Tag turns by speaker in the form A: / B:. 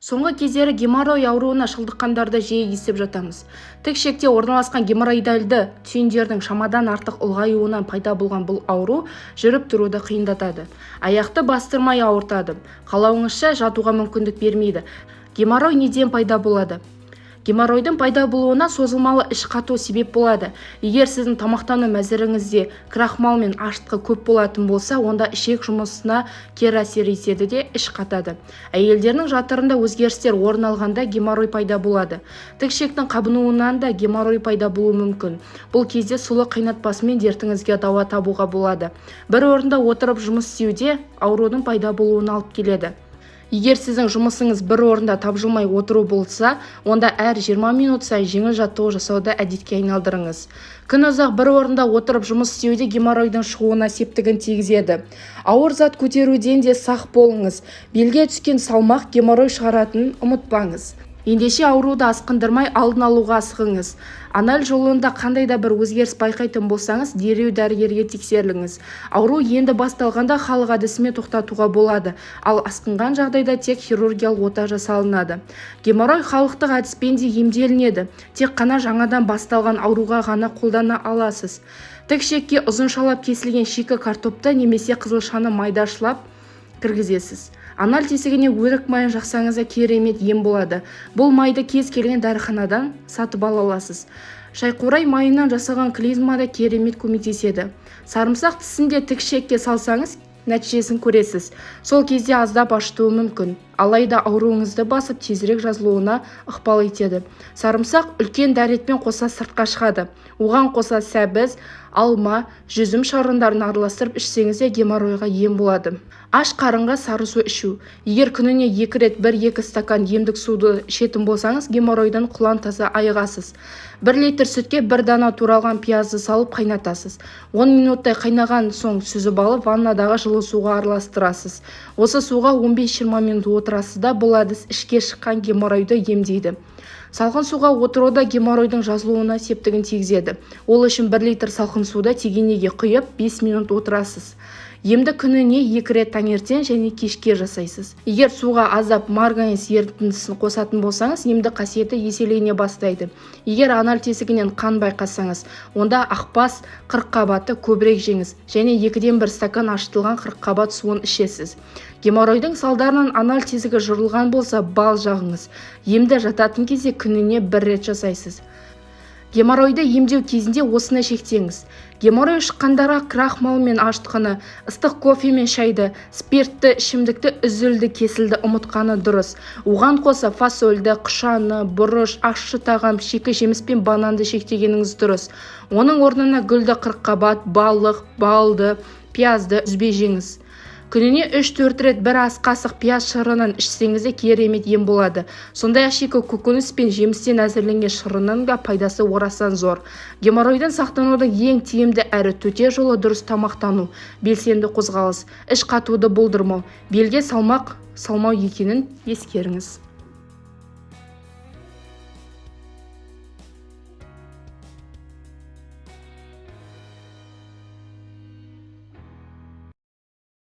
A: Соңғы кездері геморрой ауруына шалдыққандарды жиі естіп жатамыз. Тік ішекте орналасқан геморроидальды түйіндердің шамадан артық ұлғаюынан пайда болған бұл ауру жүріп тұруды қиындатады. Аяқты бастырмай ауыртады. Қалауыңызша жатуға мүмкіндік бермейді. Геморрой неден пайда болады? Геморройдың пайда болуына созылмалы іш қату себеп болады. Егер сіздің тамақтану мәзіріңізде крахмал мен ашытқы көп болатын болса, онда ішек жұмысына кері әсер етеді де іш қатады. Әйелдердің жатырында өзгерістер орын алғанда геморрой пайда болады. Тік ішектің қабынуынан да геморрой пайда болуы мүмкін. Бұл кезде сұлы қайнатпасымен дертіңізге дауа табуға болады. Бір орында отырып жұмыс істеуде аурудың пайда болуына алып келеді. Егер сіздің жұмысыңыз бір орында тапжылмай отыру болса, онда әр 20 минут сайын жеңіл жаттығу жасауды әдетке айналдырыңыз. Күн ұзақ бір орында отырып жұмыс істеуде геморройдың шығуына септігін тигізеді. Ауыр зат көтеруден де сақ болыңыз. Белге түскен салмақ геморрой шығаратынын ұмытпаңыз. Ендеше ауруды асқындырмай алдын алуға асығыңыз. Анал жолында қандай да бір өзгеріс байқайтын болсаңыз, дереу дәрігерге тексеріліңіз. Ауру енді басталғанда халық әдісімен тоқтатуға болады, ал асқынған жағдайда тек хирургиялық ота жасалынады. Геморрой халықтық әдіспен де емделінеді. Тек қана жаңадан басталған ауруға ғана қолдана аласыз. Тік ішекке ұзыншалап кесілген шикі картопты немесе қызылшаны майдашылап кіргізесіз. Анал тесігіне өрік майын жақсаңыз керемет ем болады. Бұл майды кез келген дәріханадан сатып ала аласыз. Шайқурай майынан жасалған клизма да керемет көмектеседі. Сарымсақ тісінде тік ішекке салсаңыз, нәтижесін көресіз. Сол кезде аздап ашытуы мүмкін. Алайда ауруыңызды басып тезірек жазылуына ықпал етеді. Сарымсақ үлкен дәретпен қоса сыртқа шығады. Оған қоса сәбіз, алма, жүзім шарындарын араластырып ішсеңіз де геморройға ем болады. Аш қарынға сары су ішу. Егер күніне 2 рет 1-2 стакан емдік суды ішетін болсаңыз, геморройдан құлан таза айығасыз. 1 литр сүтке 1 дана туралған пиязды салып қайнатасыз. 10 минуттай қайнаған соң сүзіп алып, ваннадағы жылы суға араластырасыз. Осы суға 15-20 минут отырасыз да, бұл әдіс ішке шыққан геморройды емдейді. Салқын суға отыруда геморройдың жазылуына септігін тигізеді. Ол үшін 1 литр салқын суда тегенеге құйып 5 минут отырасыз. Емді күніне 2 рет таңертең және кешке жасайсыз. Егер суға аздап марганец ерітіндісін қосатын болсаңыз, емді қасиеті еселене бастайды. Егер анал тесігінен қан байқасаңыз, онда ақбас қырыққабатты көбірек жеңіз және 2-ден 1 стакан ашытылған қырыққабат суын ішесіз. Геморройдың салдарынан анал тесігі жырылған болса, бал жағыңыз. Емді жататын кезде күніне 1 рет жасайсыз. Геморройды емдеу кезінде осыны шектеңіз. Геморрой шыққандарға крахмал мен ашытқыны, ыстық кофе мен шайды, спиртті ішімдікті үзілді кесілді ұмытқаны дұрыс. Оған қоса фасольді, қышаны, бұрыш, ащы тағам, шикі жеміс пен бананды шектегеніңіз дұрыс. Оның орнына гүлді қырыққабат, балық, балды, пиязды үзбей жеңіз. Күніне 3-4 рет 1 ас қасық пияз шырынын ішсеңіз де керемет ем болады. Сондай-ақ шикі көкөніс пен жемістен әзірленген шырынның да пайдасы орасан зор. Геморройдан сақтанудың ең тиімді әрі төте жолы дұрыс тамақтану, белсенді қозғалыс, іш қатуды болдырмау, белге салмақ салмау екенін ескеріңіз.